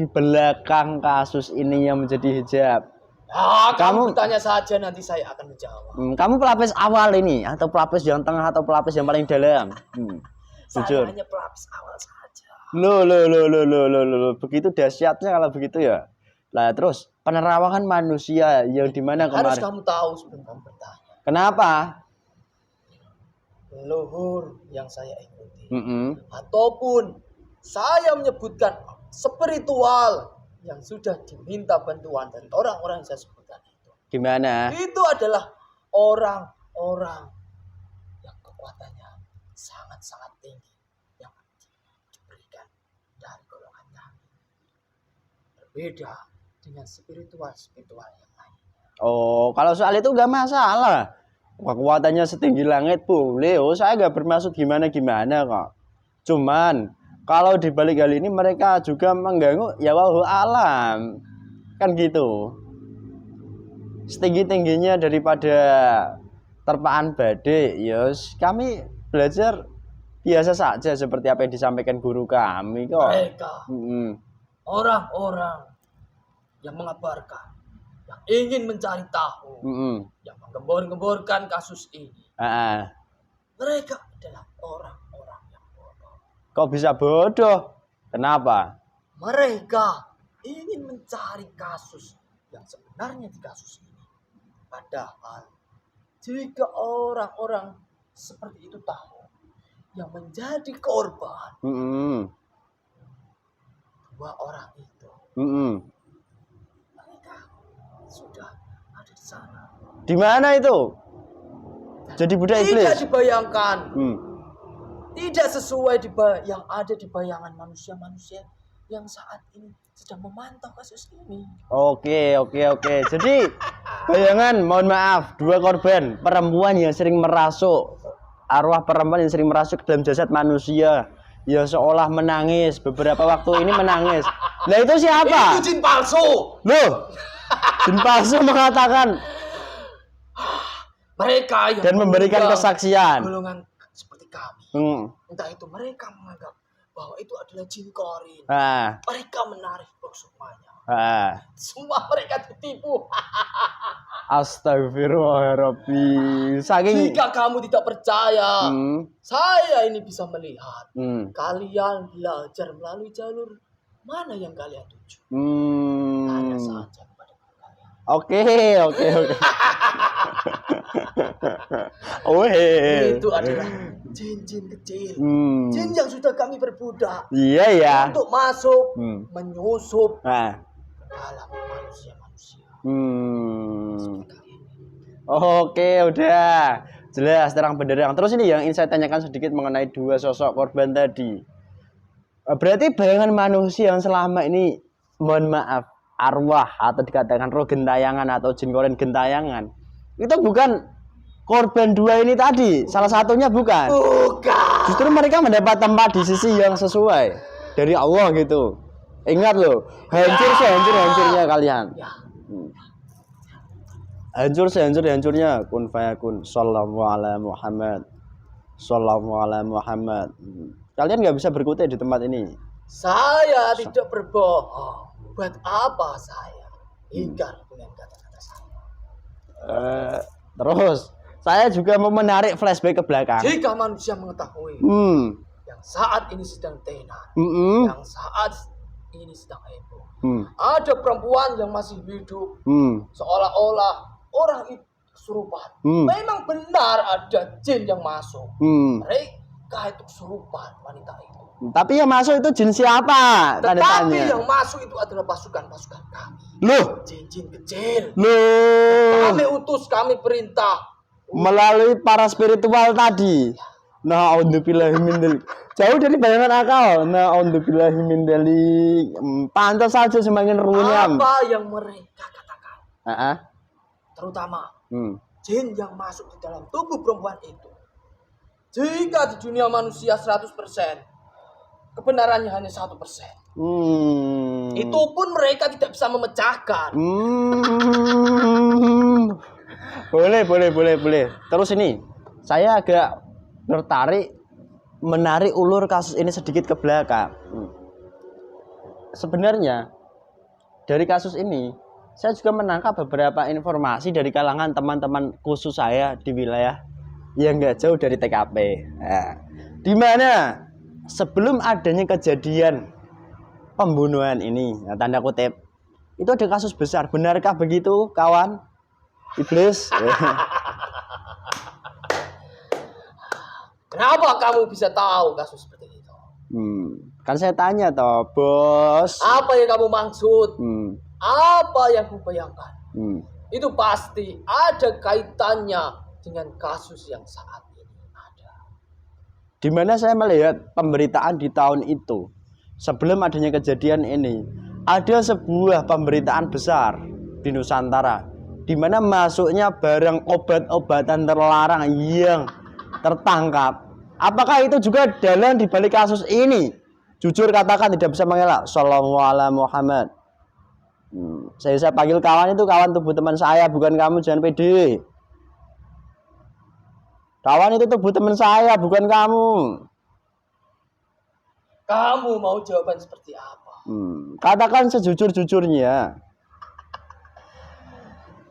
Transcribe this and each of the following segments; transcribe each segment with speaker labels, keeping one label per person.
Speaker 1: di belakang kasus ini yang menjadi hijab?
Speaker 2: Kamu bertanya saja, nanti saya akan menjawab.
Speaker 1: Kamu pelapis awal ini atau pelapis yang tengah atau pelapis yang paling dalam?
Speaker 2: Saya hanya pelapis awal saja.
Speaker 1: Loh. Begitu dahsyatnya kalau begitu ya. Lah terus penerawangan manusia yang dimana kemarin?
Speaker 2: Harus kamu tahu sebelum kamu bertanya.
Speaker 1: Kenapa?
Speaker 2: Leluhur yang saya ikuti. Ataupun saya menyebutkan spiritual yang sudah diminta bantuan dari orang-orang yang saya sebutkan itu.
Speaker 1: Gimana?
Speaker 2: Itu adalah orang-orang yang kekuatannya sangat-sangat tinggi yang diberikan dari golongan kami. Berbeda dengan spiritual yang lain.
Speaker 1: Oh, kalau soal itu nggak masalah. Kekuatannya setinggi langit boleh. Oh, saya nggak bermaksud gimana-gimana kok. Cuman kalau di balik hal ini mereka juga mengganggu ya wallahu alam. Kan gitu. Setinggi-tingginya daripada terpaan badai, yos kami belajar biasa saja seperti apa yang disampaikan guru kami kok.
Speaker 2: Mereka orang-orang yang mengabarkan, yang ingin mencari tahu, yang menggembor-gemborkan kasus ini. Mereka adalah orang-orang yang bodoh.
Speaker 1: Kok bisa bodoh? Kenapa?
Speaker 2: Mereka ingin mencari kasus yang sebenarnya di kasus ini. Padahal jika orang-orang seperti itu tahu yang menjadi korban dua orang itu, mereka sudah ada di sana.
Speaker 1: Di mana itu? Jadi budak iblis.
Speaker 2: Tidak dibayangkan, tidak sesuai yang ada di bayangan manusia-manusia yang saat ini sedang memantau kasus ini.
Speaker 1: Oke. Jadi bayangan, mohon maaf, dua korban perempuan yang sering merasuk, arwah perempuan yang sering merasuk dalam jasad manusia, ya seolah menangis, beberapa waktu ini menangis. Nah itu siapa?
Speaker 2: Itu jin palsu.
Speaker 1: Loh, jin palsu mengatakan
Speaker 2: mereka yang
Speaker 1: dan memberikan kesaksian.
Speaker 2: Golongan seperti kami. Entah itu mereka menganggap bahwa itu adalah jin korin. Mereka menarik semuanya. Semua mereka ditipu.
Speaker 1: Astagfirullahaladzim.
Speaker 2: Jika kamu tidak percaya, saya ini bisa melihat. Kalian belajar melalui jalur mana yang kalian tuju. Tanya saja kepada kalian.
Speaker 1: Oke.
Speaker 2: Itu adalah jin-jin kecil. Jin yang sudah kami perbudak.
Speaker 1: Iya ya.
Speaker 2: Untuk masuk, menyusup dalam manusia-manusia.
Speaker 1: Oke, udah jelas terang benderang. Terus ini yang ingin saya tanyakan sedikit mengenai dua sosok korban tadi. Berarti bayangan manusia yang selama ini, mohon maaf, arwah atau dikatakan roh gentayangan atau jin koren gentayangan, itu bukan korban dua ini tadi. Salah satunya bukan. Justru mereka mendapat tempat di sisi yang sesuai dari Allah gitu. Ingat loh, hancurnya kalian. Hancurnya kun fayakun sallallahu ala Muhammad. Kalian nggak bisa berkutik di tempat ini.
Speaker 2: Saya tidak berbohong. Buat apa saya ingkar dengan kata-kata saya?
Speaker 1: Terus saya juga mau menarik flashback ke belakang.
Speaker 2: Jika manusia mengetahui yang saat ini sedang tenar, yang saat ini sedang heboh, ada perempuan yang masih hidup, seolah-olah orang itu kesurupan. Memang benar ada jin yang masuk. Mereka itu kesurupan wanita itu.
Speaker 1: Tapi yang masuk itu jin siapa?
Speaker 2: Tetapi yang masuk itu adalah pasukan-pasukan kami.
Speaker 1: Loh,
Speaker 2: jin-jin kecil.
Speaker 1: Loh.
Speaker 2: Kami utus, kami perintah
Speaker 1: melalui para spiritual tadi. Na'udzubillahimindzalik. Jauh dari bayangan akal. Na'udzubillahimindzalik. Pantas saja semakin runyam.
Speaker 2: Apa yang mereka katakan? Terutama jin yang masuk di dalam tubuh perempuan itu. Jika di dunia manusia 100%, kebenarannya hanya 1%. Itu pun mereka tidak bisa memecahkan.
Speaker 1: Boleh. Terus ini, saya agak menarik ulur kasus ini sedikit ke belakang. sebenarnya dari kasus ini saya juga menangkap beberapa informasi dari kalangan teman-teman khusus saya di wilayah yang nggak jauh dari TKP. Nah, di mana sebelum adanya kejadian pembunuhan ini, nah, tanda kutip, itu ada kasus besar. Benarkah begitu, kawan? Iblis.
Speaker 2: Kenapa kamu bisa tahu kasus seperti itu?
Speaker 1: Kan saya tanya toh, bos.
Speaker 2: Apa yang kamu maksud? Apa yang kamu bayangkan? Itu pasti ada kaitannya dengan kasus yang saat ini ada.
Speaker 1: Di mana saya melihat pemberitaan di tahun itu, sebelum adanya kejadian ini, ada sebuah pemberitaan besar di Nusantara, di mana masuknya barang obat-obatan terlarang yang tertangkap. Apakah itu juga dalam di balik kasus ini? Jujur katakan tidak bisa mengelak. Sallallahu alaihi Muhammad. Saya panggil kawan itu kawan tubuh teman saya, bukan kamu, jangan pede. Kawan itu tubuh teman saya, bukan kamu.
Speaker 2: Kamu mau jawaban seperti apa?
Speaker 1: Katakan sejujur-jujurnya.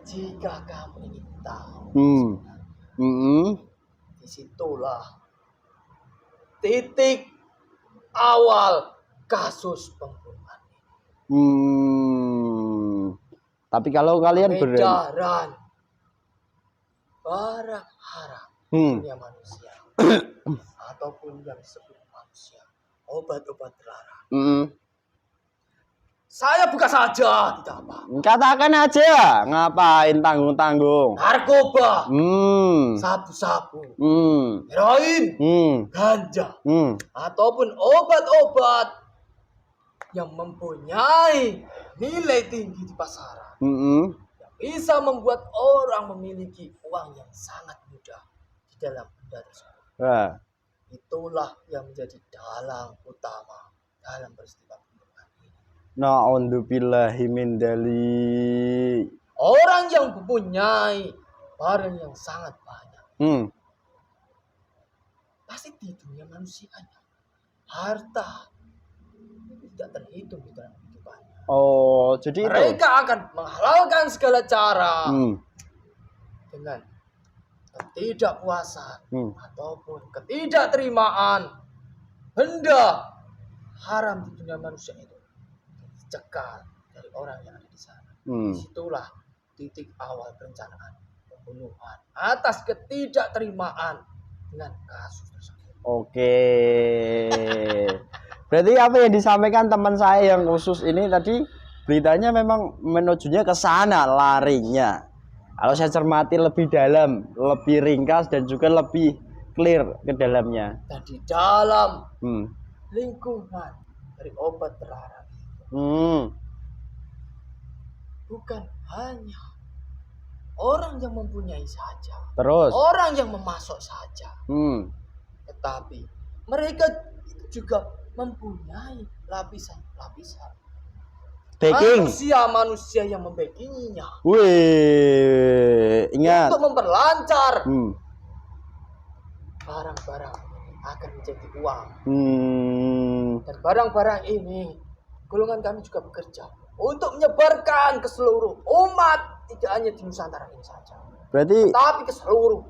Speaker 2: Jika kamu ingin tahu, disitulah titik awal kasus pembunuhan.
Speaker 1: Tapi kalau kalian
Speaker 2: peredaran barang haram dunia manusia ataupun yang disebut manusia, obat-obat terlarang. Saya buka saja, tidak apa.
Speaker 1: Katakan aja, ngapain tanggung-tanggung?
Speaker 2: Narkoba, sabu-sabu, heroin, ganja, ataupun obat-obat yang mempunyai nilai tinggi di pasaran, yang bisa membuat orang memiliki uang yang sangat mudah di dalam benda tersebut. Itulah yang menjadi dalang utama dalam peristiwa pembunuhan ini.
Speaker 1: Na'udzubillahi min dzalik.
Speaker 2: Orang yang mempunyai barang yang sangat banyak, pasti di dunia manusianya harta tidak terhitung di dalam kehidupannya.
Speaker 1: Oh, jadi
Speaker 2: mereka akan menghalalkan segala cara dengan ketidakpuasan ataupun ketidakterimaan benda haram di dunia manusia itu dicekal dari orang yang ada di sana. Disitulah titik awal perencanaan pembunuhan atas ketidakterimaan dengan kasus tersebut.
Speaker 1: Oke. Berarti apa yang disampaikan teman saya yang khusus ini tadi, beritanya memang menujunya ke sana larinya. Kalau saya cermati lebih dalam, lebih ringkas dan juga lebih clear ke dalamnya.
Speaker 2: Dan di dalam lingkungan dari obat terlarang, bukan hanya orang yang mempunyai saja,
Speaker 1: terus
Speaker 2: orang yang memasok saja, tetapi mereka juga mempunyai lapisan-lapisan manusia yang membackinginya.
Speaker 1: Ingat
Speaker 2: untuk memperlancar barang-barang akan menjadi uang. Dan barang-barang ini golongan kami juga bekerja untuk menyebarkan ke seluruh umat, tidak hanya di Nusantara ini saja.
Speaker 1: Berarti
Speaker 2: tapi ke seluruh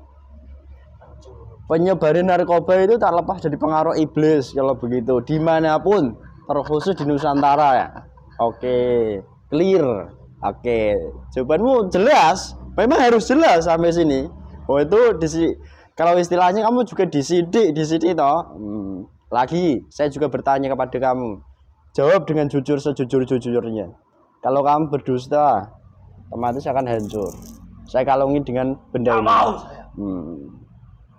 Speaker 1: penyebaran narkoba itu tak lepas dari pengaruh iblis kalau begitu, dimanapun, terkhusus di Nusantara ya. Oke, clear. Oke, jawabanmu jelas, memang harus jelas sampai sini. Oh itu kalau istilahnya kamu juga disidik toh. Lagi, saya juga bertanya kepada kamu, jawab dengan jujur sejujur-jujurnya. Kalau kamu berdusta, otomatis akan hancur. Saya kalungi dengan benda ini.
Speaker 2: Mau saya.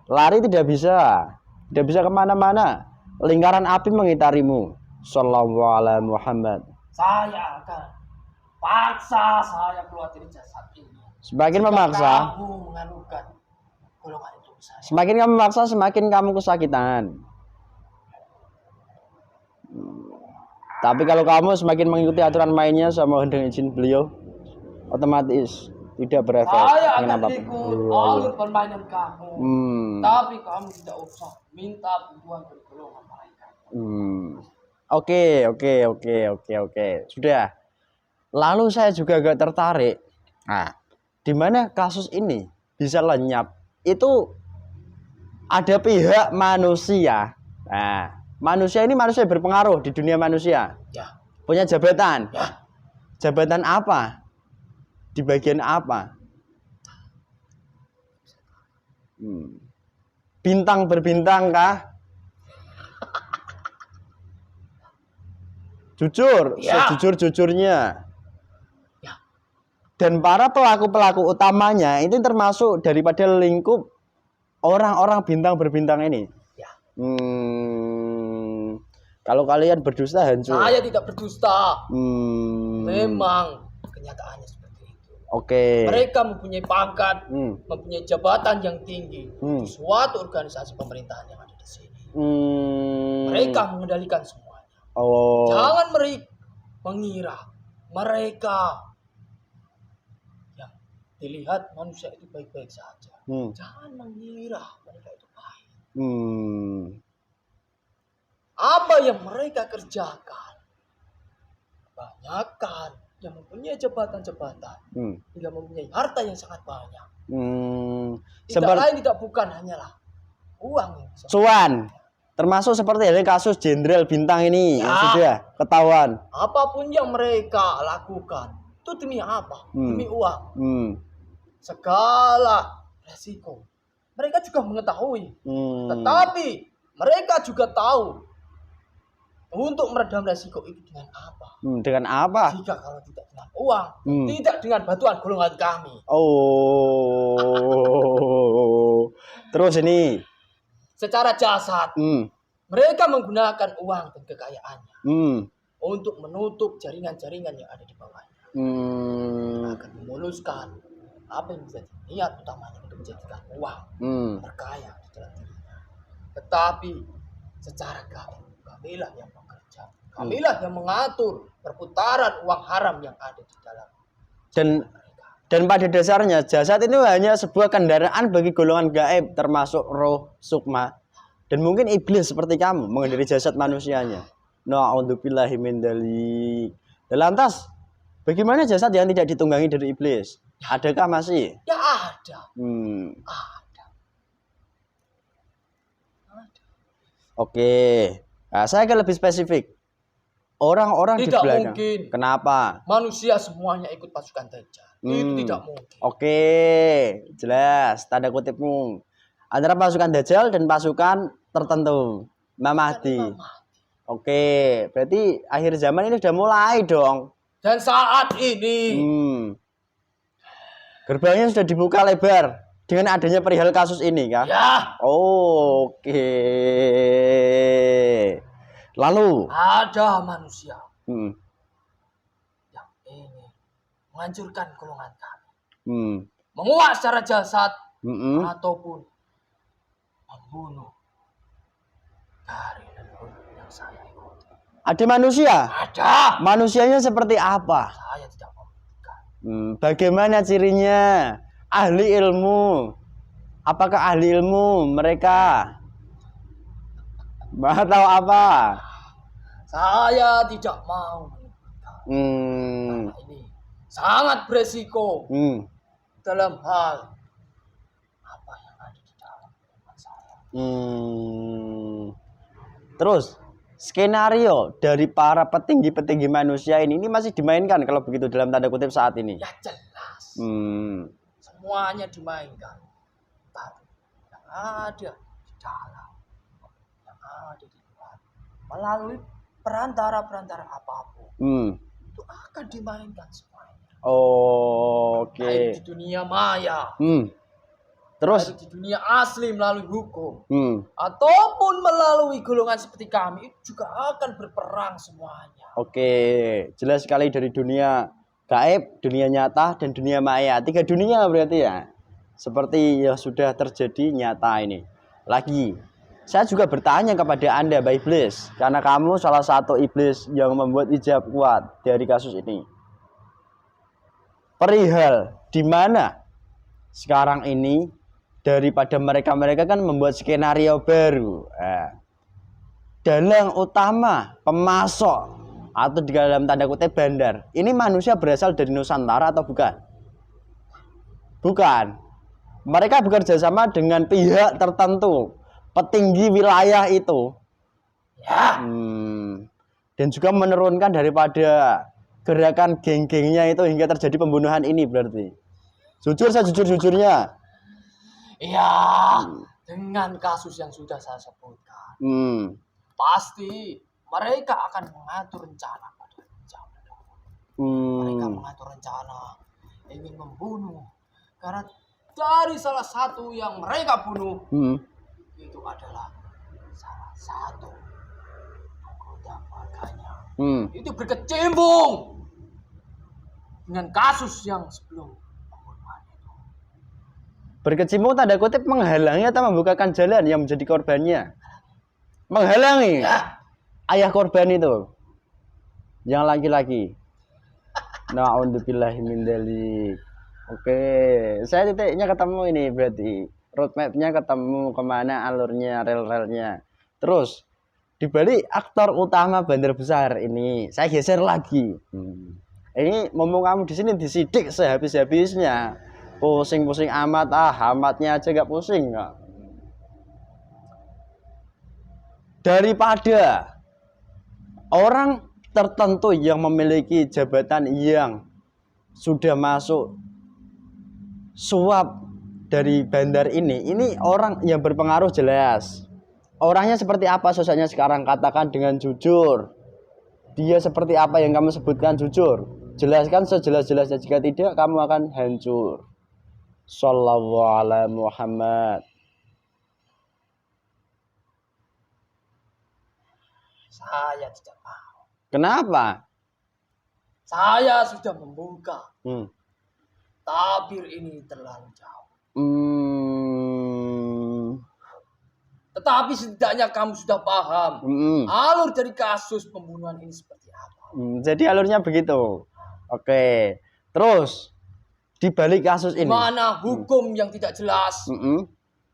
Speaker 1: Lari tidak bisa kemana-mana. Lingkaran api mengitarimu. Sallallahu alaihi Muhammad.
Speaker 2: Saya akan paksa saya keluar dari jasad ini.
Speaker 1: Semakin memaksa,
Speaker 2: kamu menganukan golongan itu saya.
Speaker 1: Semakin kamu memaksa, semakin kamu kesakitan. Tapi kalau kamu semakin mengikuti aturan mainnya sama dengan izin beliau, otomatis tidak berefek.
Speaker 2: Saya akan ikut alur permainan kamu. Tapi kamu tidak usah minta bantuan dari golongan mereka.
Speaker 1: Oke. Sudah. Lalu saya juga agak tertarik. Nah, di mana kasus ini bisa lenyap? Itu ada pihak manusia. Nah, manusia ini manusia berpengaruh di dunia manusia.
Speaker 2: Ya.
Speaker 1: Punya jabatan.
Speaker 2: Ya.
Speaker 1: Jabatan apa? Di bagian apa? Bintang berbintang kah? Jujur,
Speaker 2: Ya.
Speaker 1: sejujur-jujurnya.
Speaker 2: Ya.
Speaker 1: Dan para pelaku-pelaku utamanya itu termasuk daripada lingkup orang-orang bintang berbintang ini.
Speaker 2: Ya.
Speaker 1: Kalau kalian berdusta hancur.
Speaker 2: Saya tidak berdusta. Memang kenyataannya seperti itu.
Speaker 1: Oke.
Speaker 2: Mereka mempunyai pangkat, mempunyai jabatan yang tinggi di suatu organisasi pemerintahan yang ada di sini. Mereka mengendalikan semuanya.
Speaker 1: Oh.
Speaker 2: Jangan mengira mereka yang dilihat manusia itu baik-baik saja. Jangan mengira mereka itu baik. Apa yang mereka kerjakan? Kebanyakan yang mempunyai jabatan-jabatan, hingga mempunyai harta yang sangat banyak. Lain tidak bukan hanyalah uang yang bisa.
Speaker 1: Cuan. Termasuk seperti ini kasus Jenderal Bintang ini
Speaker 2: Ya.
Speaker 1: yang sudah ketahuan.
Speaker 2: Apapun yang mereka lakukan itu demi apa? Demi uang. Segala resiko mereka juga mengetahui. Tetapi mereka juga tahu untuk meredam resiko itu dengan apa?
Speaker 1: Dengan apa?
Speaker 2: Jika kalau tidak dengan uang, tidak dengan bantuan golongan kami.
Speaker 1: Oh. Terus ini
Speaker 2: Secara jasad, mereka menggunakan uang dan kekayaannya untuk menutup jaringan-jaringan yang ada di bawahnya. Akan memuluskan apa yang menjadi niat utamanya untuk menjadikan uang berkaya di dalam dirinya. Tetapi secara gaib, kamilah yang bekerja, kamilah yang mengatur perputaran uang haram yang ada di dalam.
Speaker 1: Dan pada dasarnya jasad itu hanya sebuah kendaraan bagi golongan gaib termasuk roh, sukma, dan mungkin iblis seperti kamu mengendari jasad manusianya. Na'udzubillahi min dzalik. Lantas bagaimana jasad yang tidak ditunggangi dari iblis? Adakah masih?
Speaker 2: Ya ada. Ada.
Speaker 1: Oke. Nah, saya akan lebih spesifik. Orang-orang di
Speaker 2: Tidak
Speaker 1: belakang.
Speaker 2: mungkin.
Speaker 1: Kenapa?
Speaker 2: Manusia semuanya ikut pasukan Dajjal. Itu tidak mungkin.
Speaker 1: Oke, jelas. Tanda kutipmu. Antara pasukan Dajjal dan pasukan tertentu. Mahdi. Oke, berarti akhir zaman ini sudah mulai dong.
Speaker 2: Dan saat ini.
Speaker 1: Gerbangnya sudah dibuka lebar dengan adanya perihal kasus ini, kah?
Speaker 2: Ya.
Speaker 1: Oke. Lalu
Speaker 2: Ada manusia
Speaker 1: yang
Speaker 2: ingin menghancurkan golongan kami, menguak secara jasad ataupun membunuh dari leluhur yang saya ikuti.
Speaker 1: Ada manusia?
Speaker 2: Ada.
Speaker 1: Manusianya seperti apa?
Speaker 2: Saya tidak membuktikan.
Speaker 1: Bagaimana cirinya? Ahli ilmu? Apakah ahli ilmu mereka? Mau tahu apa?
Speaker 2: Saya tidak mau menyebutkan. Karena ini sangat beresiko dalam hal apa yang ada di dalam kehidupan saya.
Speaker 1: Terus skenario dari para petinggi-petinggi manusia ini masih dimainkan kalau begitu dalam tanda kutip saat ini.
Speaker 2: Ya jelas. Semuanya dimainkan. Tapi yang ada di dalam, yang ada di luar, melalui perantara-perantara apapun, itu akan dimainkan semuanya.
Speaker 1: Oke.
Speaker 2: Baik di dunia maya,
Speaker 1: terus
Speaker 2: baik di dunia asli melalui hukum, ataupun melalui golongan seperti kami, itu juga akan berperang semuanya.
Speaker 1: Oke, jelas sekali dari dunia gaib, dunia nyata, dan dunia maya. 3 dunia berarti ya. Seperti yang sudah terjadi nyata ini. Lagi, saya juga bertanya kepada Anda, Mbak Iblis, karena kamu salah satu iblis yang membuat ijab kuat dari kasus ini. Perihal di mana sekarang ini daripada mereka kan membuat skenario baru. dalang utama pemasok atau di dalam tanda kutip bandar ini manusia berasal dari Nusantara atau bukan? Bukan. Mereka bekerja sama dengan pihak tertentu, petinggi wilayah itu.
Speaker 2: Ya.
Speaker 1: Dan juga menurunkan daripada gerakan geng-gengnya itu hingga terjadi pembunuhan ini berarti. Jujur, saya jujur-jujurnya.
Speaker 2: Iya, dengan kasus yang sudah saya sebutkan, pasti mereka akan mengatur rencana pada zaman dahulu. Mereka mengatur rencana ingin membunuh karena dari salah satu yang mereka bunuh itu adalah salah satu anggota keluarganya. Itu berkecimpung dengan kasus yang sebelum pembunuhan itu.
Speaker 1: Berkecimpung tanda kutip menghalangi atau membukakan jalan yang menjadi korbannya. Menghalangi.
Speaker 2: Ya.
Speaker 1: Ayah korban itu yang laki-laki. Na'udzubillahi min dzalik. Oke, saya titiknya ketemu ini berarti roadmap-nya ketemu kemana alurnya, rel-relnya. Terus di balik aktor utama bandar besar ini saya geser lagi. Ini mumpung kamu di sini disidik sehabis-habisnya. Pusing-pusing amat, amatnya aja gak pusing gak. Daripada orang tertentu yang memiliki jabatan yang sudah masuk suap dari bandar ini orang yang berpengaruh jelas. Orangnya seperti apa sosoknya sekarang? Katakan dengan jujur. Dia seperti apa yang kamu sebutkan jujur. Jelaskan sejelas-jelasnya, jika tidak kamu akan hancur. Shallallahu alaihi Muhammad.
Speaker 2: Saya tidak mau.
Speaker 1: Kenapa?
Speaker 2: Saya sudah membuka. Tabir ini terlalu jauh. Tetapi setidaknya kamu sudah paham alur dari kasus pembunuhan ini seperti apa.
Speaker 1: Jadi alurnya begitu. Oke. Terus di balik kasus ini,
Speaker 2: gimana hukum yang tidak jelas,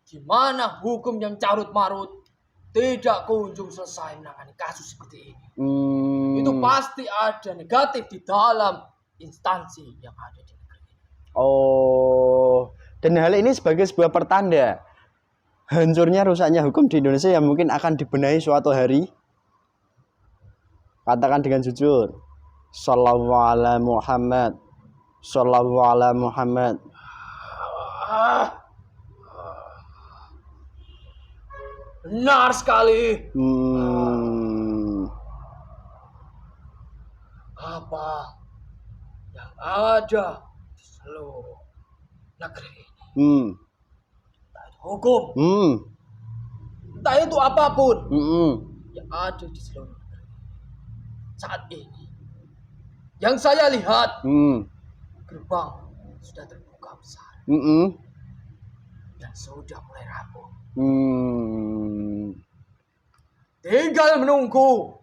Speaker 2: gimana hukum yang carut marut tidak kunjung selesai menangani kasus seperti ini. Itu pasti ada negatif di dalam instansi yang ada di negeri ini.
Speaker 1: Oh, dan hal ini sebagai sebuah pertanda hancurnya, rusaknya hukum di Indonesia yang mungkin akan dibenahi suatu hari. Katakan dengan jujur. Shallallahu alaihi Muhammad. Shallallahu alaihi Muhammad.
Speaker 2: Benar sekali. Apa yang ada di seluruh negeri ini? Entah itu hukum, entah itu apapun yang ada di seluruh negeri saat ini. Yang saya lihat, gerbang sudah terbuka besar dan sudah mulai rapuh. Tinggal menunggu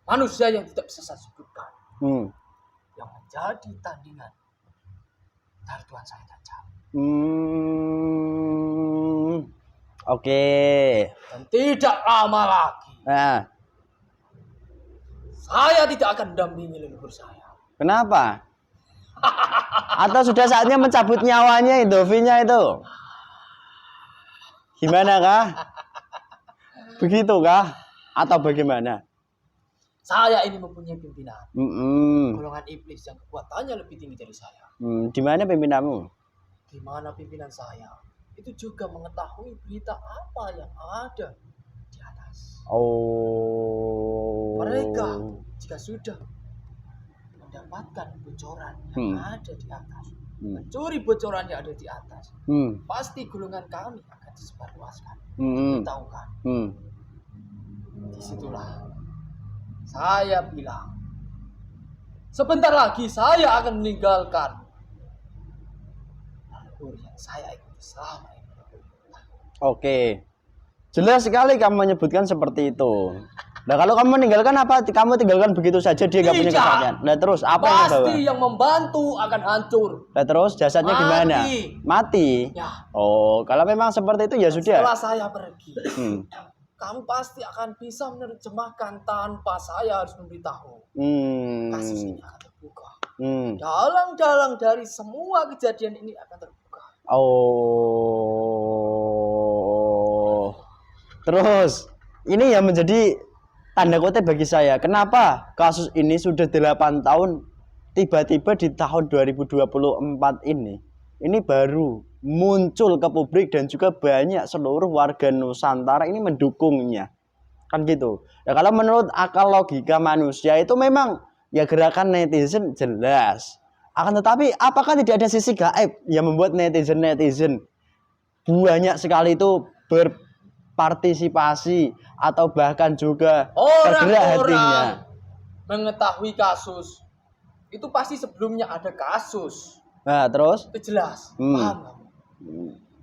Speaker 2: manusia yang tidak bisa saya sebutkan, yang menjadi tandingan dari Tuhan saya dan Jam.
Speaker 1: Oke.
Speaker 2: Dan tidak lama lagi, saya tidak akan mendampingi leluhur saya.
Speaker 1: Kenapa? Atau sudah saatnya mencabut nyawanya Indovinya itu? Gimana kah? Begitu kah? Atau bagaimana?
Speaker 2: Saya ini mempunyai pimpinan. Golongan iblis yang kekuatannya lebih tinggi dari saya.
Speaker 1: Di mana pimpinanmu?
Speaker 2: Di mana pimpinan saya itu juga mengetahui berita apa yang ada di atas.
Speaker 1: Oh.
Speaker 2: Mereka jika sudah mendapatkan bocoran yang ada di atas, mencuri bocoran yang ada di atas, pasti golongan kami akan disebarluaskan, diberitahukan. Disitulah saya bilang, sebentar lagi saya akan meninggalkan alur yang saya ikuti selama ini.
Speaker 1: Oke. Jelas sekali kamu menyebutkan seperti itu. Nah, kalau kamu meninggalkan apa? Kamu tinggalkan begitu saja, dia nggak punya kesalahan. Nah, terus apa yang dibawa?
Speaker 2: Pasti yang membantu akan hancur.
Speaker 1: Nah, terus jasadnya gimana? Mati.
Speaker 2: Ya.
Speaker 1: Oh, kalau memang seperti itu ya sudah.
Speaker 2: Setelah saya pergi, kamu pasti akan bisa menerjemahkan tanpa saya harus memberitahu. Kasus ini akan terbuka. Dalang-dalang dari semua kejadian ini akan terbuka.
Speaker 1: Oh. Terus, ini yang menjadi tanda kutip bagi saya. Kenapa kasus ini sudah 8 tahun, tiba-tiba di tahun 2024 ini baru muncul ke publik dan juga banyak seluruh warga Nusantara ini mendukungnya. Kan gitu. Ya kalau menurut akal logika manusia itu memang ya gerakan netizen jelas. Akan tetapi apakah tidak ada sisi gaib yang membuat netizen banyak sekali itu berpartisipasi atau bahkan juga tergerak hatinya?
Speaker 2: Mengetahui kasus itu pasti sebelumnya ada kasus.
Speaker 1: Nah, terus?
Speaker 2: Itu jelas. Paham.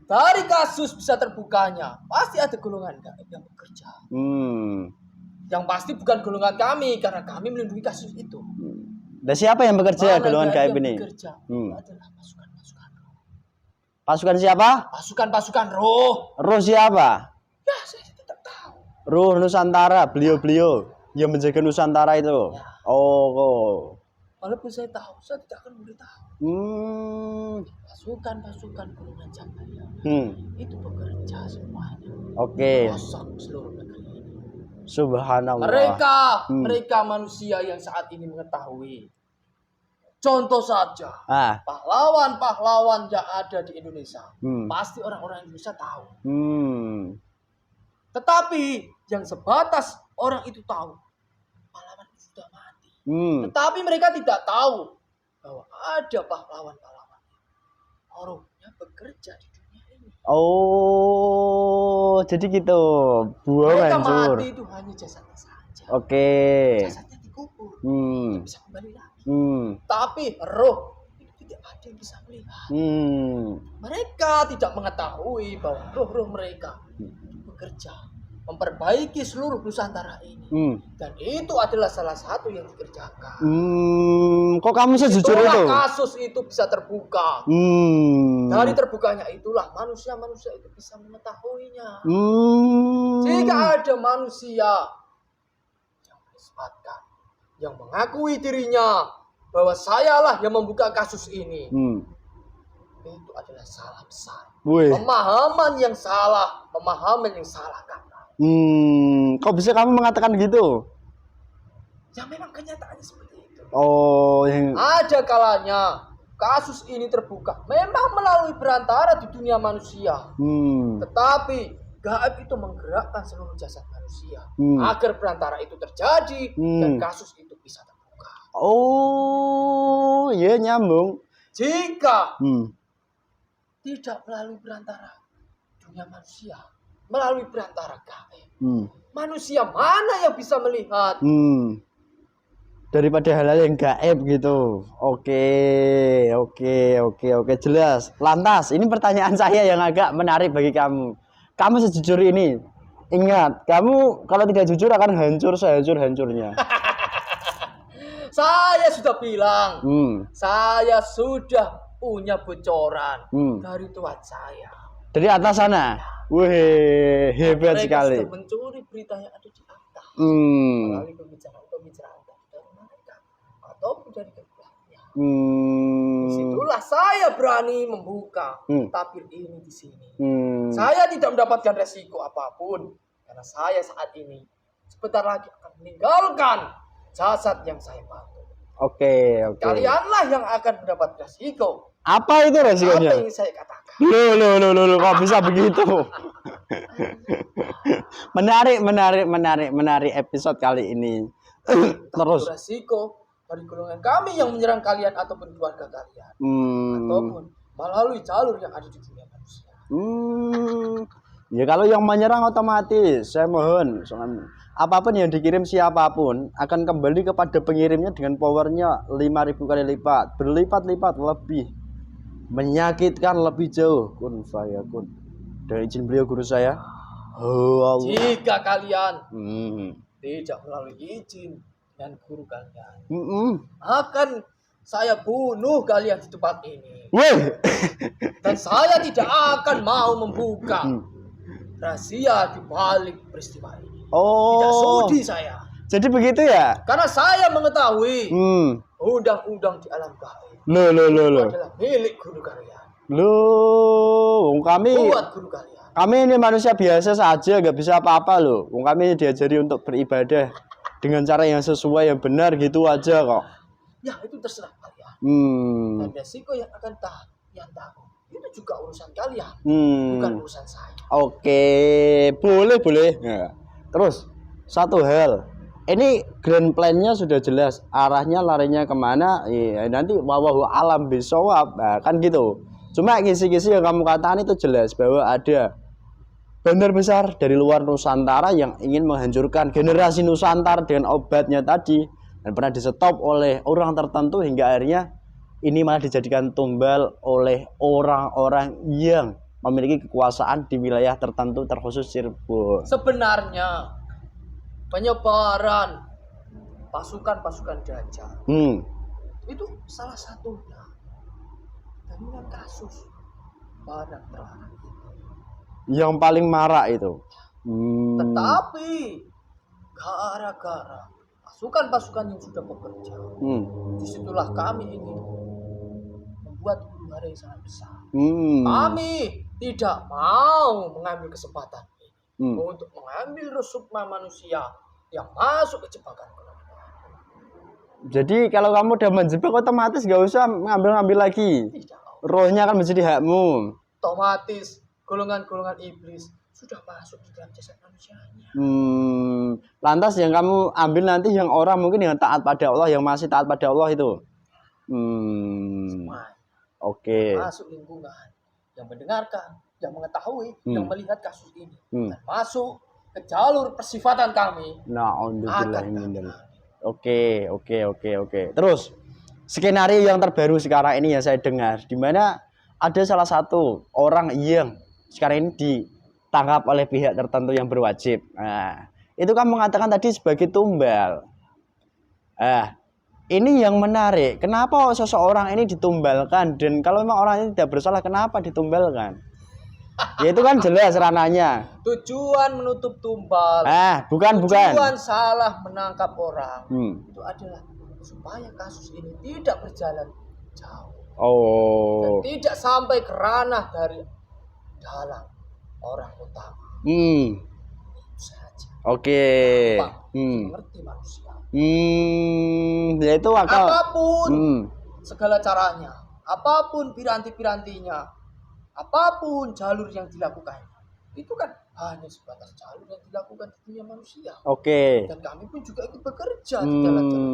Speaker 2: Dari kasus bisa terbukanya pasti ada golongan gaib yang bekerja. Yang pasti bukan golongan kami karena kami melindungi kasus itu.
Speaker 1: Dan siapa yang bekerja golongan gaib ini?
Speaker 2: Bekerja adalah pasukan-pasukan roh.
Speaker 1: Pasukan siapa?
Speaker 2: Pasukan-pasukan roh.
Speaker 1: Roh siapa?
Speaker 2: Ya, saya tidak tahu.
Speaker 1: Roh Nusantara, beliau-beliau yang menjaga Nusantara itu. Ya. Oh.
Speaker 2: Walaupun saya tahu, saya tidak akan memberitahu. Pasukan-pasukan golongan cahaya itu bekerja semuanya.
Speaker 1: Oke.
Speaker 2: Kosong seluruh negeri ini.
Speaker 1: Subhanallah.
Speaker 2: Mereka manusia yang saat ini mengetahui. Contoh saja, pahlawan-pahlawan yang ada di Indonesia, pasti orang-orang Indonesia tahu. Tetapi yang sebatas orang itu tahu, pahlawan itu sudah mati. Tetapi mereka tidak tahu bahwa ada pahlawan-pahlawan rohnya bekerja di dunia ini.
Speaker 1: Oh, jadi gitu.
Speaker 2: Mereka mati itu hanya jasadnya saja.
Speaker 1: Oke.
Speaker 2: Jasadnya dikubur, bisa kembali lagi. Tapi roh itu tidak ada yang bisa melihat. Mereka tidak mengetahui bahwa roh-roh mereka bekerja memperbaiki seluruh Nusantara ini. Dan itu adalah salah satu yang dikerjakan.
Speaker 1: Kok kamu sejujur itu?
Speaker 2: Kasus itu bisa terbuka. Dari terbukanya itulah manusia-manusia itu bisa mengetahuinya. Jika ada manusia yang menisbatkan, yang mengakui dirinya bahwa sayalah yang membuka kasus ini, itu adalah salah besar. Pemahaman yang salah kan.
Speaker 1: Kok bisa kamu mengatakan gitu?
Speaker 2: Ya memang kenyataannya seperti itu. Ada kalanya kasus ini terbuka memang melalui perantara di dunia manusia. Tetapi gaib itu menggerakkan seluruh jasad manusia agar perantara itu terjadi dan kasus itu bisa terbuka.
Speaker 1: Oh, iya nyambung.
Speaker 2: Jika tidak melalui perantara dunia manusia, melalui perantara gaib, manusia mana yang bisa melihat?
Speaker 1: Daripada hal-hal yang gaib gitu. Oke, jelas. Lantas, ini pertanyaan saya yang agak menarik bagi kamu. Kamu sejujur ini, ingat, kamu kalau tidak jujur akan hancur sehancur-hancurnya.
Speaker 2: Saya sudah bilang, saya sudah punya bocoran dari Tuhan saya.
Speaker 1: Dari atas sana? Wih, hebat
Speaker 2: mereka
Speaker 1: sekali.
Speaker 2: Mereka sudah mencuri berita yang ada di atas. Melalui pembicaraan dari mereka. Ataupun dari keluarga. Disitulah saya berani membuka tabir ini di sini. Saya tidak mendapatkan resiko apapun. Karena saya saat ini sebentar lagi akan meninggalkan jasad yang saya bantu.
Speaker 1: Oke.
Speaker 2: Kalianlah yang akan mendapat resiko.
Speaker 1: Apa itu resikonya?
Speaker 2: Apa yang saya katakan?
Speaker 1: Loh, kok bisa begitu? menarik episode kali ini. Terus.
Speaker 2: Resiko dari golongan kami yang menyerang kalian ataupun keluarga kalian, ataupun melalui jalur yang ada di dunia manusia.
Speaker 1: Ya kalau yang menyerang otomatis, saya mohon, apapun yang dikirim siapapun akan kembali kepada pengirimnya dengan powernya 5.000 kali lipat, berlipat-lipat lebih menyakitkan lebih jauh. Kun fayakun. Dari izin beliau guru saya. Allah.
Speaker 2: Jika kalian tidak melalui izin dan guru kalian, akan saya bunuh kalian di tempat ini. Dan saya tidak akan mau membuka rahasia di balik peristiwa ini.
Speaker 1: Oh.
Speaker 2: Tidak sudi saya.
Speaker 1: Jadi begitu ya?
Speaker 2: Karena saya mengetahui undang-undang di alam gaib.
Speaker 1: Loh.
Speaker 2: Itu adalah milik guru kalian.
Speaker 1: Loh,
Speaker 2: Buat guru kalian.
Speaker 1: Kami ini manusia biasa saja, nggak bisa apa-apa loh. Kami diajari untuk beribadah dengan cara yang sesuai, yang benar gitu aja kok.
Speaker 2: Ya, itu terserah kalian. Dan resiko yang akan yang tanggung itu juga urusan kalian, bukan urusan saya.
Speaker 1: Oke, boleh. Ya. Terus satu hal, ini grand plan-nya sudah jelas, arahnya larinya kemana? Ya, nanti wallahu alam bisawab, nah, kan gitu. Cuma kisi-kisi yang kamu katakan itu jelas bahwa ada bandar besar dari luar Nusantara yang ingin menghancurkan generasi Nusantara dengan obatnya tadi, dan pernah disetop oleh orang tertentu hingga akhirnya ini malah dijadikan tumbal oleh orang-orang yang memiliki kekuasaan di wilayah tertentu terkhusus Cirebon.
Speaker 2: Sebenarnya penyebaran pasukan-pasukan Dajjal itu salah satunya dengan kasus barang terlarang itu.
Speaker 1: Yang paling marak itu.
Speaker 2: Tetapi gara-gara pasukan-pasukan yang sudah bekerja, disitulah kami ini membuat huru-hara yang sangat besar. Kami tidak mau mengambil kesempatan ini untuk mengambil sukma manusia yang masuk ke jebakan gelap.
Speaker 1: Jadi kalau kamu udah menjebak otomatis gak usah ngambil lagi.
Speaker 2: Tidak.
Speaker 1: Rohnya kan menjadi hakmu.
Speaker 2: Otomatis golongan-golongan iblis sudah masuk di dalam jasad manusianya.
Speaker 1: Lantas yang kamu ambil nanti yang orang mungkin yang taat pada Allah, yang masih taat pada Allah itu. Oke.
Speaker 2: Masuk lingkungan yang mendengarkan, yang mengetahui, yang melihat kasus ini, dan masuk ke jalur persifatan kami.
Speaker 1: Oke. Terus skenario yang terbaru sekarang ini yang saya dengar, di mana ada salah satu orang yang sekarang ini ditangkap oleh pihak tertentu yang berwajib. Nah, itu kan mengatakan tadi sebagai tumbal. Ini yang menarik. Kenapa seseorang ini ditumbalkan? Dan kalau memang orang ini tidak bersalah, kenapa ditumbalkan? Ya itu kan jelas ranahnya.
Speaker 2: Tujuan menutup tumbal.
Speaker 1: Bukan.
Speaker 2: Tujuan salah menangkap orang. Itu adalah supaya kasus ini tidak berjalan jauh. Dan tidak sampai ke ranah dari dalam orang utama. Itu saja.
Speaker 1: Oke.
Speaker 2: Mengerti manusia.
Speaker 1: Yaitu akal.
Speaker 2: Apapun segala caranya, apapun piranti-pirantinya, apapun jalur yang dilakukan, itu kan hanya sebatas jalur yang dilakukan di dunia manusia.
Speaker 1: Oke.
Speaker 2: Dan kami pun juga ikut bekerja di dalam jalur.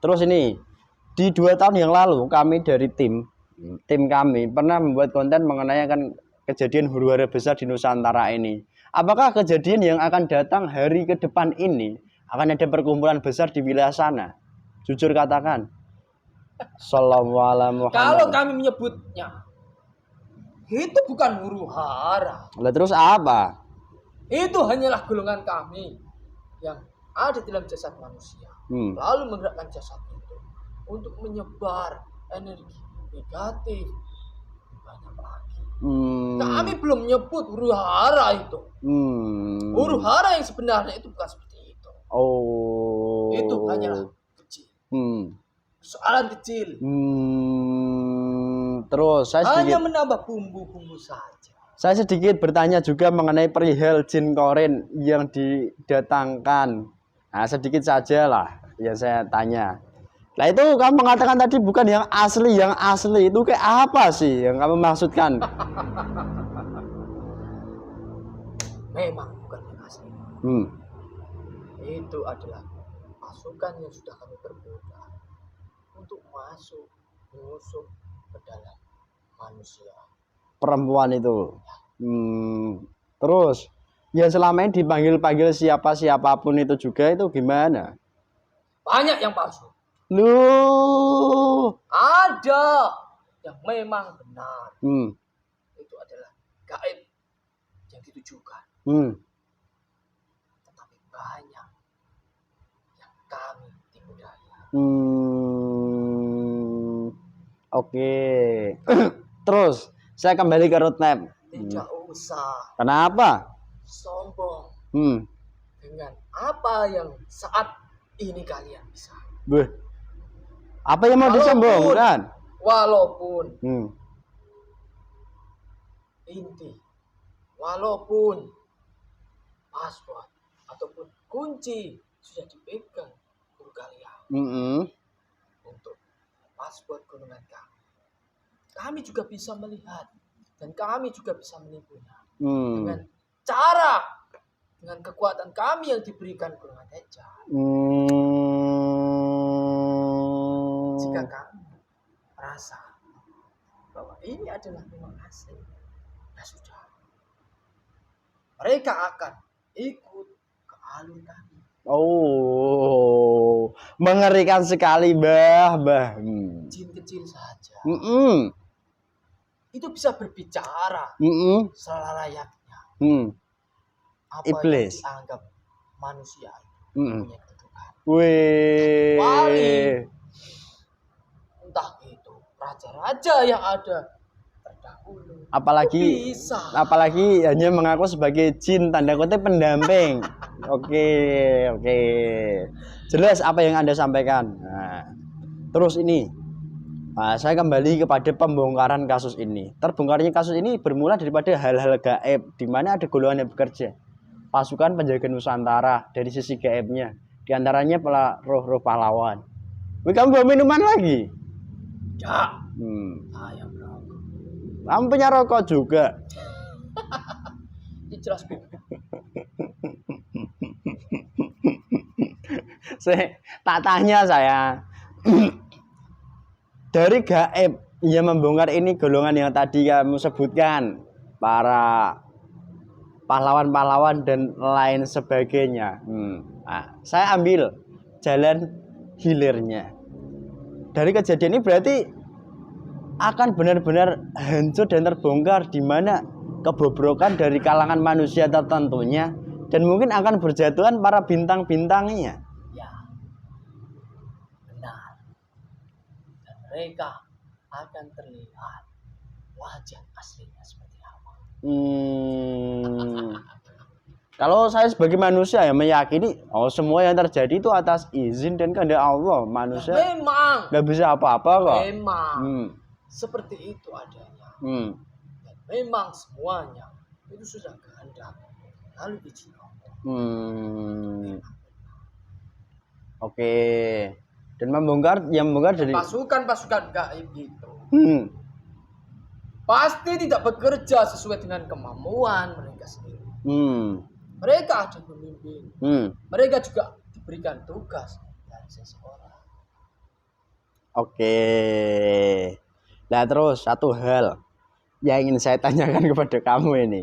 Speaker 1: Terus ini di 2 tahun yang lalu kami dari tim kami pernah membuat konten mengenai kan kejadian huru-hara besar di Nusantara ini. Apakah kejadian yang akan datang hari ke depan ini akan ada perkumpulan besar di wilayah sana? Jujur katakan. Sallallahu alaihi wasallam.
Speaker 2: Kalau kami menyebutnya itu bukan huru-hara.
Speaker 1: Lah terus apa?
Speaker 2: Itu hanyalah golongan kami yang ada dalam jasad manusia. Lalu menggerakkan jasad itu untuk menyebar energi negatif banyak lagi. Kami belum menyebut huru-hara itu. Huru-hara yang sebenarnya itu bukan seperti itu. Itu hanyalah kecil. Soalan kecil.
Speaker 1: Terus saya
Speaker 2: hanya menambah bumbu-bumbu saja.
Speaker 1: Saya sedikit bertanya juga mengenai perihal jin korin yang didatangkan. Nah, sedikit saja lah yang saya tanya. Nah itu kamu mengatakan tadi bukan yang asli itu kayak apa sih yang kamu maksudkan?
Speaker 2: Memang bukan yang asli. Itu adalah pasukan yang sudah kami perbudak untuk masuk ke dalam manusia.
Speaker 1: Perempuan itu. Terus ya selama ini dipanggil siapapun itu juga itu gimana?
Speaker 2: Banyak yang palsu.
Speaker 1: Loh,
Speaker 2: ada yang memang benar. Itu adalah gaib yang ditujukan. Tetapi banyak yang kami tipu daya.
Speaker 1: Oke. Terus saya kembali ke roadmap.
Speaker 2: Tidak usah
Speaker 1: Kenapa?
Speaker 2: sombong
Speaker 1: Hmm.
Speaker 2: dengan apa yang saat ini kalian bisa.
Speaker 1: Beuh. Apa yang mau disombongkan?
Speaker 2: Walaupun
Speaker 1: Hmm.
Speaker 2: inti, walaupun password ataupun kunci sudah dipegang guru kalian untuk password gunungan kami juga bisa melihat dan kami juga bisa menipunya dengan cara, dengan kekuatan kami yang diberikan gunungan Teja. Jika kami merasa bahwa ini adalah memang asli, ya sudah, mereka akan ikut ke alur kami.
Speaker 1: Oh, mengerikan sekali, Mbah.
Speaker 2: Jin kecil saja.
Speaker 1: Itu
Speaker 2: bisa berbicara selayaknya. Apa
Speaker 1: Iblis.
Speaker 2: yang dianggap manusia punya kedudukan.
Speaker 1: Wih.
Speaker 2: Entah itu raja-raja yang ada terdahulu.
Speaker 1: Apalagi hanya mengaku sebagai jin tanda kutip pendamping. Oke. Jelas apa yang Anda sampaikan. Nah, terus ini, saya kembali kepada pembongkaran kasus ini. Terbongkarnya kasus ini bermula daripada hal-hal gaib, di mana ada golongan yang bekerja, pasukan penjaga Nusantara dari sisi gaibnya, di antaranya roh-roh pahlawan. Wih, kamu bawa minuman lagi?
Speaker 2: Ya.
Speaker 1: Ayam rokok. Kamu punya rokok juga?
Speaker 2: Jelas.
Speaker 1: Tak tanya saya. Dari gaib yang membongkar ini golongan yang tadi kamu sebutkan, para pahlawan-pahlawan dan lain sebagainya. Nah, saya ambil jalan hilirnya. Dari kejadian ini berarti akan benar-benar hancur dan terbongkar, di mana kebobrokan dari kalangan manusia tertentunya dan mungkin akan berjatuhan para bintang-bintangnya.
Speaker 2: Ya, benar. Dan mereka akan terlihat wajah aslinya seperti apa.
Speaker 1: Kalau saya sebagai manusia ya meyakini semua yang terjadi itu atas izin dan kehendak Allah. Manusia
Speaker 2: ya, memang
Speaker 1: nggak bisa apa-apa kok.
Speaker 2: Memang seperti itu adanya. Dan memang semuanya itu sudah kehendak lalu izin Allah.
Speaker 1: Oke. Dan membongkar dari
Speaker 2: pasukan-pasukan gaib itu pasti tidak bekerja sesuai dengan kemampuan mereka sendiri. Mereka ada pemimpin. Mereka juga diberikan tugas dari seseorang.
Speaker 1: Oke. Nah, terus satu hal yang ingin saya tanyakan kepada kamu ini.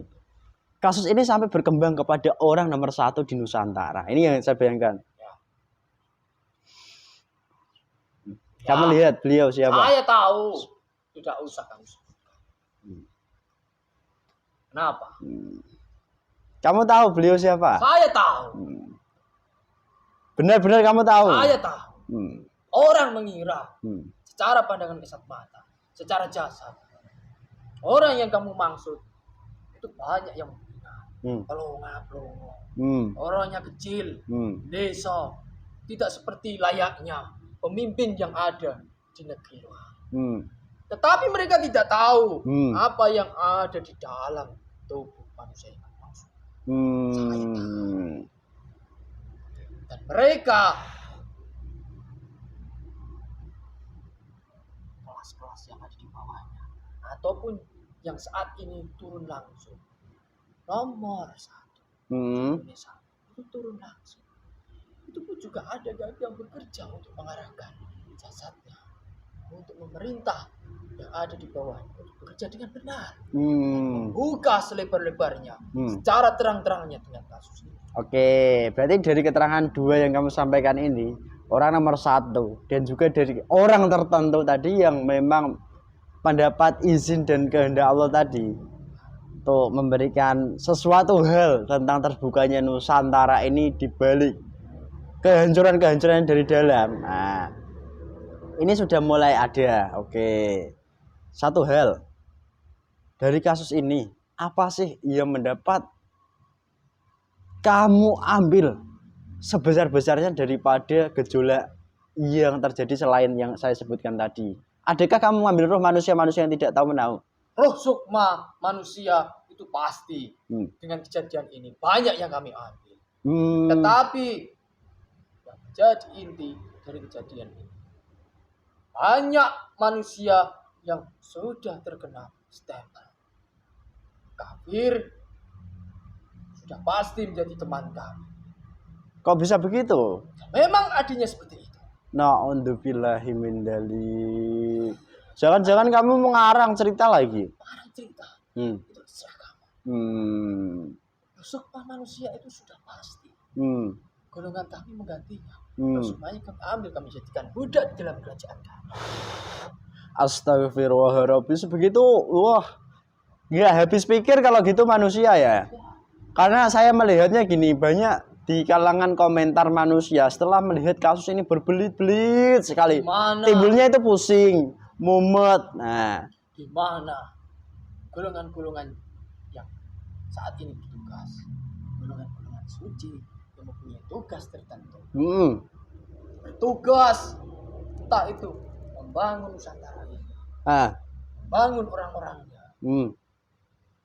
Speaker 1: Kasus ini sampai berkembang kepada orang nomor 1 di Nusantara. Ini yang saya bayangkan. Kamu lihat beliau siapa?
Speaker 2: Saya tahu. Tidak usah kamu sebutkan. Kenapa?
Speaker 1: Kamu tahu beliau siapa?
Speaker 2: Saya tahu.
Speaker 1: Benar-benar kamu tahu?
Speaker 2: Saya tahu. Orang mengira secara pandangan kasat mata, secara jasad, orang yang kamu maksud itu banyak yang pelongo, orangnya kecil, desa, tidak seperti layaknya pemimpin yang ada di negeri luar. Tetapi mereka tidak tahu apa yang ada di dalam tubuh manusia yang maksud. Saya tahu. Dan mereka kelas-kelas yang ada di bawahnya ataupun yang saat ini turun langsung nomor 1 Indonesia itu turun langsung, itu pun juga ada gaib yang bekerja untuk mengarahkan jasadnya untuk memerintah yang ada di bawah untuk bekerja dengan benar, buka selebar-lebarnya secara terang-terangnya dengan kasus ini.
Speaker 1: Oke, berarti dari keterangan dua yang kamu sampaikan ini, orang nomor 1 dan juga dari orang tertentu tadi yang memang mendapat izin dan kehendak Allah tadi untuk memberikan sesuatu hal tentang terbukanya Nusantara ini dibalik kehancuran-kehancuran dari dalam. Nah, ini sudah mulai ada. Oke. Satu hal dari kasus ini apa sih yang mendapat kamu ambil sebesar-besarnya daripada gejolak yang terjadi selain yang saya sebutkan tadi? Adakah kamu mengambil roh manusia-manusia yang tidak tahu menahu?
Speaker 2: Roh sukma manusia itu pasti dengan kejadian ini banyak yang kami ambil. Tetapi yang menjadi inti dari kejadian ini, banyak manusia yang sudah terkena stempel kafir, sudah pasti menjadi teman kami.
Speaker 1: Kok bisa begitu?
Speaker 2: Memang adanya seperti itu.
Speaker 1: Na'udzubillahi min dzalik. Jangan-jangan kamu mengarang cerita lagi.
Speaker 2: Mengarang cerita. Itu terserah kamu. Sukma manusia itu sudah pasti. Golongan kami menggantinya. Semuanya kami ambil, kami jadikan budak di dalam kerajaan kami.
Speaker 1: Astagfirullahaladzim. Begitu, wah, nggak habis pikir kalau gitu manusia ya. Karena saya melihatnya gini, banyak di kalangan komentar manusia setelah melihat kasus ini berbelit-belit sekali. Timbulnya itu pusing, mumet. Nah,
Speaker 2: gimana golongan-golongan yang saat ini bertugas, golongan-golongan suci yang mempunyai tugas tertentu, bertugas entah itu membangun Nusantara ini, membangun orang-orangnya,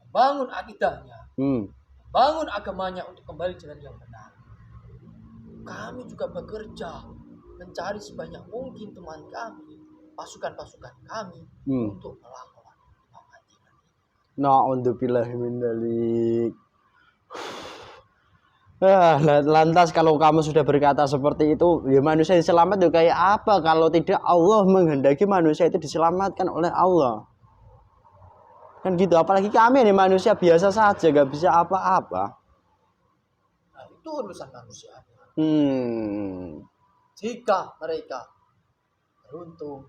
Speaker 2: membangun akidahnya, membangun agamanya untuk kembali jalan yang benar. Kami juga bekerja mencari sebanyak mungkin teman kami, pasukan-pasukan kami untuk melawan Imam Mahdi.
Speaker 1: Na'udzubillahi min dzalik. Lantas kalau kamu sudah berkata seperti itu, ya manusia diselamat itu kayak apa kalau tidak Allah menghendaki manusia itu diselamatkan oleh Allah? Kan gitu, apalagi kami ini manusia biasa saja, gak bisa apa-apa.
Speaker 2: Nah, itu urusan manusia. Jika mereka beruntung,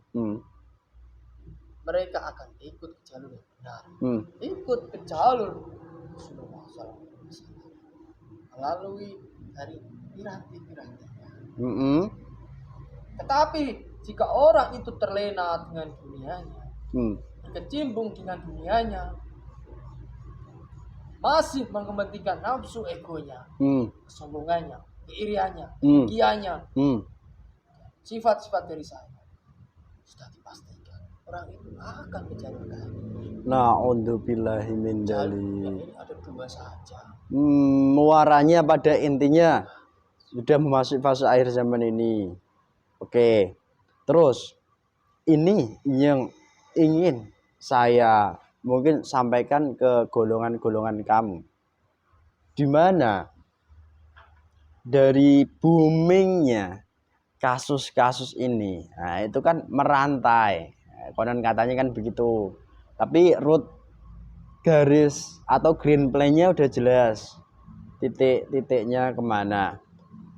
Speaker 2: mereka akan ikut ke jalur yang benar, ikut ke jalur Rasulullah SAW melalui dari piranti-pirantinya. Tetapi jika orang itu terlena dengan dunianya, berkecimpung dengan dunianya, masih mengepentingkan nafsu egonya, kesombongannya, keiriannya, kegiannya, sifat-sifat dari saya, sudah dipastikan orang itu akan ke jalur kami.
Speaker 1: Na'udzubillahi min dzalik.
Speaker 2: Ini ada dua saja.
Speaker 1: Muaranya pada intinya sudah memasuki fase akhir zaman ini. Oke. Terus ini yang ingin saya mungkin sampaikan ke golongan-golongan kamu. Di mana dari boomingnya kasus-kasus ini, nah itu kan merantai. Konon katanya kan begitu. Tapi root garis atau green plan-nya udah jelas. Titik-titiknya kemana.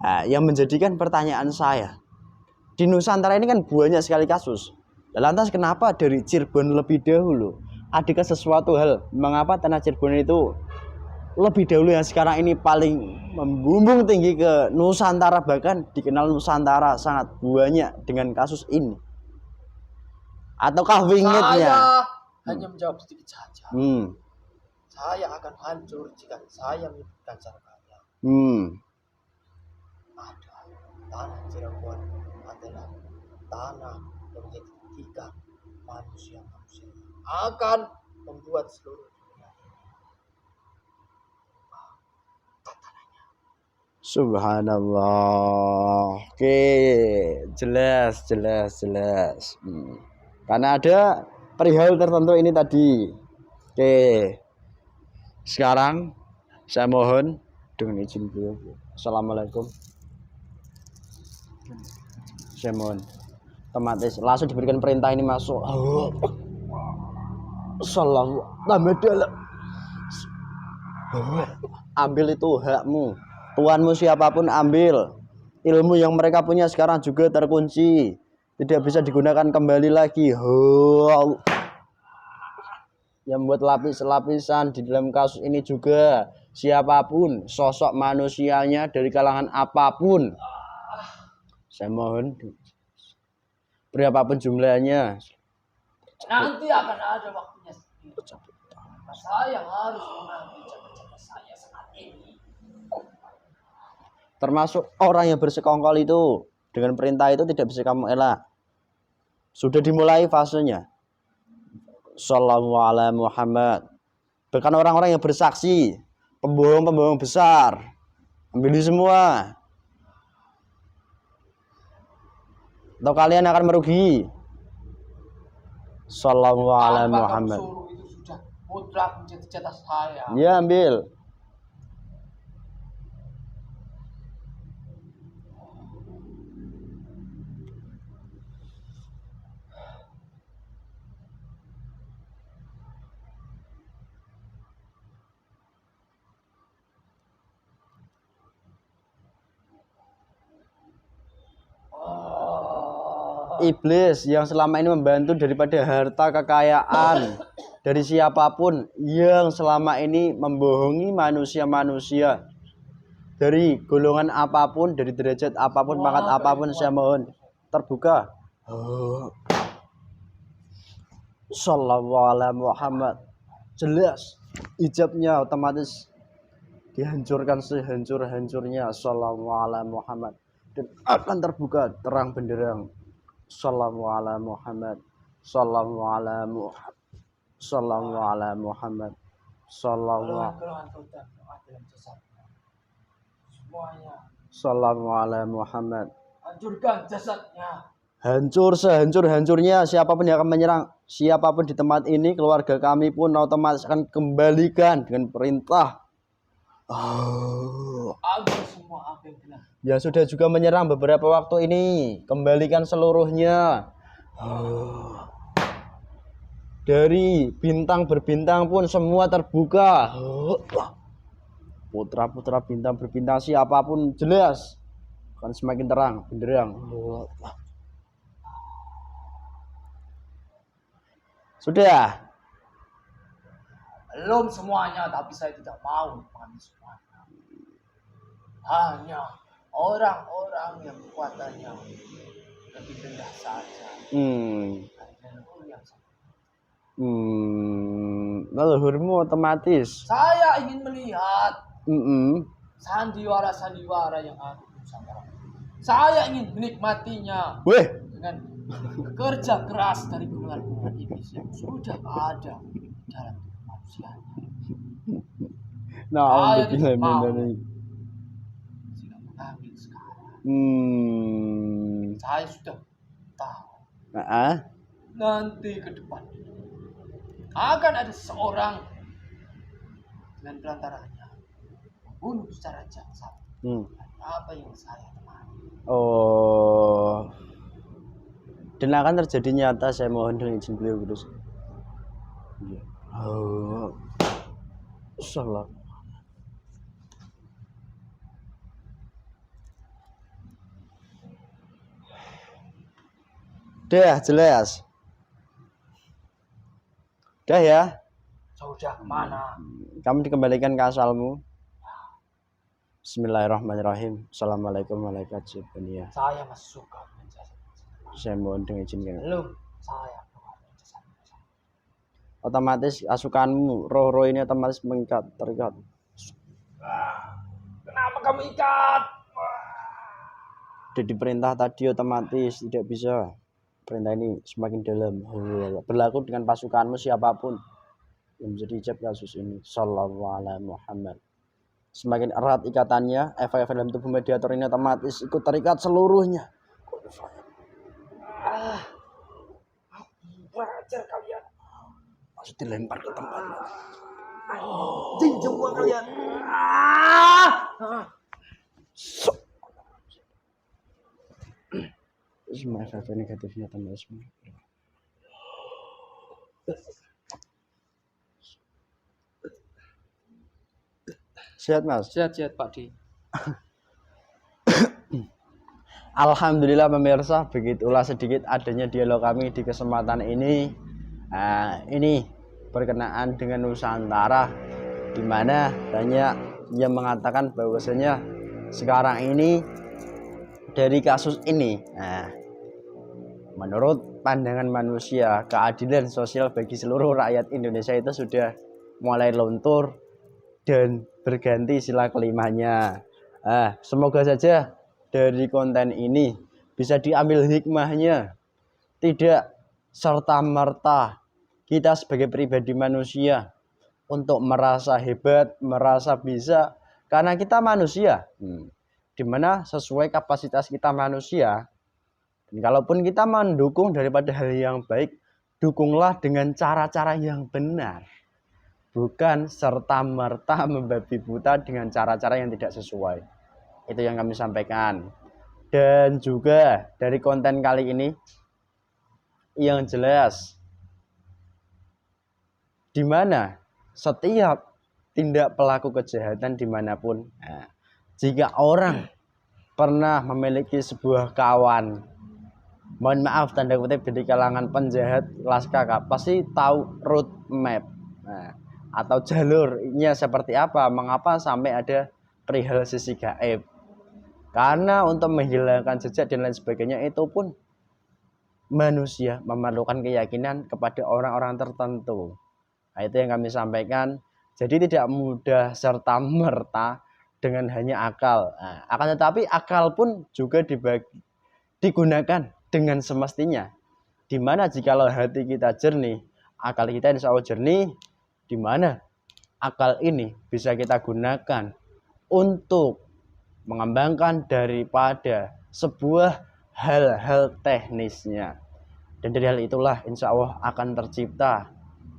Speaker 1: Nah, yang menjadikan pertanyaan saya, di Nusantara ini kan banyak sekali kasus. Lantas kenapa dari Cirebon lebih dahulu? Adakah sesuatu hal mengapa tanah Cirebon itu lebih dahulu yang sekarang ini paling membumbung tinggi ke Nusantara, bahkan dikenal Nusantara sangat banyak dengan kasus ini? Ataukah wingitnya?
Speaker 2: Saya hanya menjawab sedikit saja. Saya akan hancur jika saya menyebutkan secara gamblang. Ada tanah Cirebon adalah tanah yang menjadi tiga manusia-manusia akan membuat seluruh dunia ini. Tatanannya.
Speaker 1: Subhanallah. Oke, jelas. Karena ada perihal tertentu ini tadi. Oke. Sekarang saya mohon dengan izin beliau. Assalamualaikum. Saya mohon otomatis langsung diberikan perintah ini masuk. Sallallahu alaihi. Ambil itu hakmu. Tuanmu siapapun ambil. Ilmu yang mereka punya sekarang juga terkunci. Tidak bisa digunakan kembali lagi. Yang membuat lapis-lapisan di dalam kasus ini juga siapapun, sosok manusianya dari kalangan apapun. Saya mohon berapapun jumlahnya.
Speaker 2: Nanti akan ada waktunya sendiri. Saya harus mengambil jaga-jaga saya saat ini.
Speaker 1: Termasuk orang yang bersekongkol itu dengan perintah itu tidak bisa kamu elak. Sudah dimulai fasenya. Sallallahu alaihi Muhammad. Bahkan orang-orang yang bersaksi, pembohong-pembohong besar, ambil semua. Atau kalian akan merugi. Sallallahu alaihi Muhammad.
Speaker 2: Itu sudah mutlak menjadi jatah saya.
Speaker 1: Ya, ambil. Iblis yang selama ini membantu daripada harta kekayaan dari siapapun yang selama ini membohongi manusia-manusia dari golongan apapun, dari derajat apapun, pangkat apapun, saya mohon terbuka. Sallallahu alaihi Muhammad. Jelas ijabnya otomatis dihancurkan sehancur-hancurnya. Sallallahu alaihi Muhammad. Dan akan terbuka terang benderang. Sallallahu alaihi Muhammad. Sallallahu alaihi Muhammad. Sallallahu alaihi Muhammad. Sallallahu alaihi Muhammad.
Speaker 2: Hancurkan jasadnya.
Speaker 1: Hancur sehancur-hancurnya siapapun yang akan menyerang siapapun di tempat ini, keluarga kami pun otomatis akan kembalikan dengan perintah.
Speaker 2: Semua apa yang kena.
Speaker 1: Ya sudah juga menyerang beberapa waktu ini, kembalikan seluruhnya. Dari bintang berbintang pun semua terbuka. Putra-putra bintang berbintang siapapun jelas akan semakin terang benderang. Sudah.
Speaker 2: Belum semuanya, tapi saya tidak mau mengambil semuanya. Hanya orang-orang yang kekuatannya lebih rendah saja.
Speaker 1: Leluhurmu otomatis.
Speaker 2: Saya ingin melihat sandiwara-sandiwara yang ada di Nusantara. Saya ingin menikmatinya. Dengan kerja keras dari golongan iblis yang sudah ada dalam manusia.
Speaker 1: Nah,
Speaker 2: saya tidak mau. Tidak mengambil sekarang. Saya sudah tahu. Nanti ke depan akan ada seorang dengan perantaranya membunuh secara jangsat. Apa yang saya temani.
Speaker 1: Dan akan terjadi nyata, saya mohon dengan izin beliau kudus. Salah. Dah jelas. Dah ya.
Speaker 2: Sudah kemana?
Speaker 1: Kamu dikembalikan ke asalmu. Bismillahirrahmanirrahim. Assalamualaikum warahmatullahi wabarakatuh.
Speaker 2: Saya masih suka menjadi.
Speaker 1: Saya mohon dengan izin.
Speaker 2: Belum, saya
Speaker 1: otomatis asukanmu, roh-roh ini otomatis terikat.
Speaker 2: Kenapa kamu ikat?
Speaker 1: Sudah diperintah tadi otomatis tidak bisa. Perintah ini semakin dalam. Berlaku dengan pasukanmu siapapun yang menjadi ijab kasus ini. Sallallahu alaihi Muhammad. Semakin erat ikatannya, efek dalam tubuh mediator ini otomatis ikut terikat seluruhnya.
Speaker 2: Wajar kalian.
Speaker 1: Maksud dilempar ke tempatnya.
Speaker 2: Jinjau kalian.
Speaker 1: Semua efek negatifnya tambah semua. Sehat mas?
Speaker 2: Sehat Pak Di.
Speaker 1: Alhamdulillah pemirsa, begitulah sedikit adanya dialog kami di kesempatan ini. Ini berkenaan dengan Nusantara, di mana banyak yang mengatakan bahwasanya sekarang ini dari kasus ini, menurut pandangan manusia, keadilan sosial bagi seluruh rakyat Indonesia itu sudah mulai luntur dan berganti sila kelimanya. Semoga saja dari konten ini bisa diambil hikmahnya. Tidak serta-merta kita sebagai pribadi manusia untuk merasa hebat, merasa bisa, karena kita manusia. Dimana sesuai kapasitas kita manusia. Dan kalaupun kita mendukung daripada hal yang baik, dukunglah dengan cara-cara yang benar. Bukan serta-merta membabi buta dengan cara-cara yang tidak sesuai. Itu yang kami sampaikan. Dan juga dari konten kali ini, yang jelas, di mana setiap tindak pelaku kejahatan dimanapun, jika orang pernah memiliki sebuah kawan, mohon maaf tanda kutip, dari kalangan penjahat kelas kakap, pasti tahu road map atau jalurnya seperti apa, mengapa sampai ada perihal sisi gaib. Karena untuk menghilangkan jejak dan lain sebagainya itu pun manusia memerlukan keyakinan kepada orang-orang tertentu. Itu yang kami sampaikan. Jadi tidak mudah serta merta dengan hanya akal. Akan tetapi akal pun juga digunakan dengan semestinya. Dimana jikalau hati kita jernih, akal kita insya Allah jernih, dimana akal ini bisa kita gunakan untuk mengembangkan daripada sebuah hal-hal teknisnya. Dan dari hal itulah insya Allah akan tercipta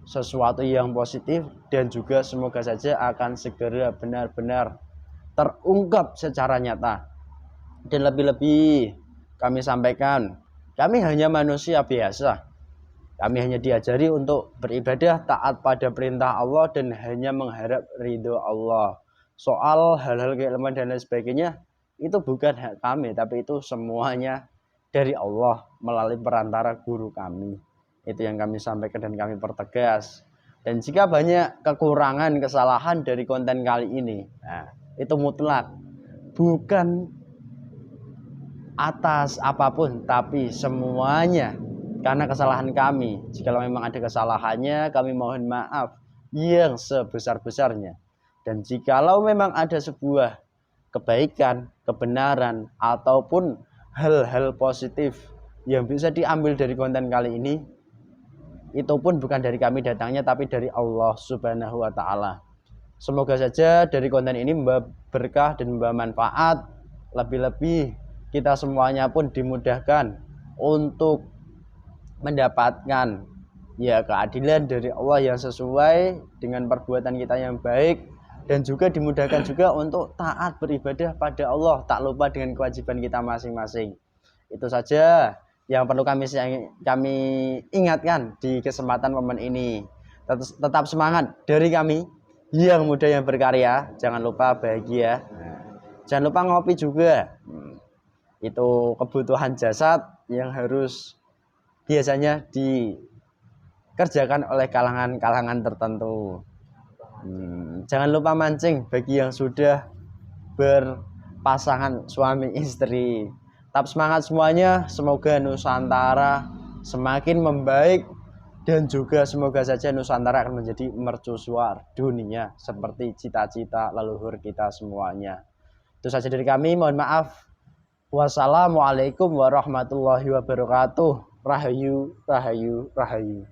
Speaker 1: sesuatu yang positif, dan juga semoga saja akan segera benar-benar terungkap secara nyata. Dan lebih-lebih kami sampaikan, kami hanya manusia biasa. Kami hanya diajari untuk beribadah, taat pada perintah Allah, dan hanya mengharap ridho Allah. Soal hal-hal keilmuan dan lain sebagainya, itu bukan hak kami, tapi itu semuanya dari Allah melalui perantara guru kami. Itu yang kami sampaikan dan kami pertegas. Dan jika banyak kekurangan, kesalahan dari konten kali ini, itu mutlak. Bukan atas apapun, tapi semuanya karena kesalahan kami. Jika memang ada kesalahannya, kami mohon maaf yang sebesar-besarnya. Dan jikalau memang ada sebuah kebaikan, kebenaran, ataupun hal-hal positif yang bisa diambil dari konten kali ini, itu pun bukan dari kami datangnya, tapi dari Allah Subhanahu wa Ta'ala. Semoga saja dari konten ini membawa berkah dan membawa manfaat. Lebih-lebih kita semuanya pun dimudahkan untuk mendapatkan keadilan dari Allah yang sesuai dengan perbuatan kita yang baik, dan juga dimudahkan juga untuk taat beribadah pada Allah, tak lupa dengan kewajiban kita masing-masing. Itu saja yang perlu kami ingatkan di kesempatan momen ini. Tetap semangat dari kami yang muda yang berkarya. Jangan lupa bahagia. Jangan lupa ngopi juga. Itu kebutuhan jasad yang harus biasanya dikerjakan oleh kalangan-kalangan tertentu. Jangan lupa mancing bagi yang sudah berpasangan suami istri. Tetap semangat semuanya. Semoga Nusantara semakin membaik, dan juga semoga saja Nusantara akan menjadi mercusuar dunia seperti cita-cita leluhur kita semuanya. Itu saja dari kami. Mohon maaf. Wassalamualaikum warahmatullahi wabarakatuh. Rahayu, rahayu, rahayu.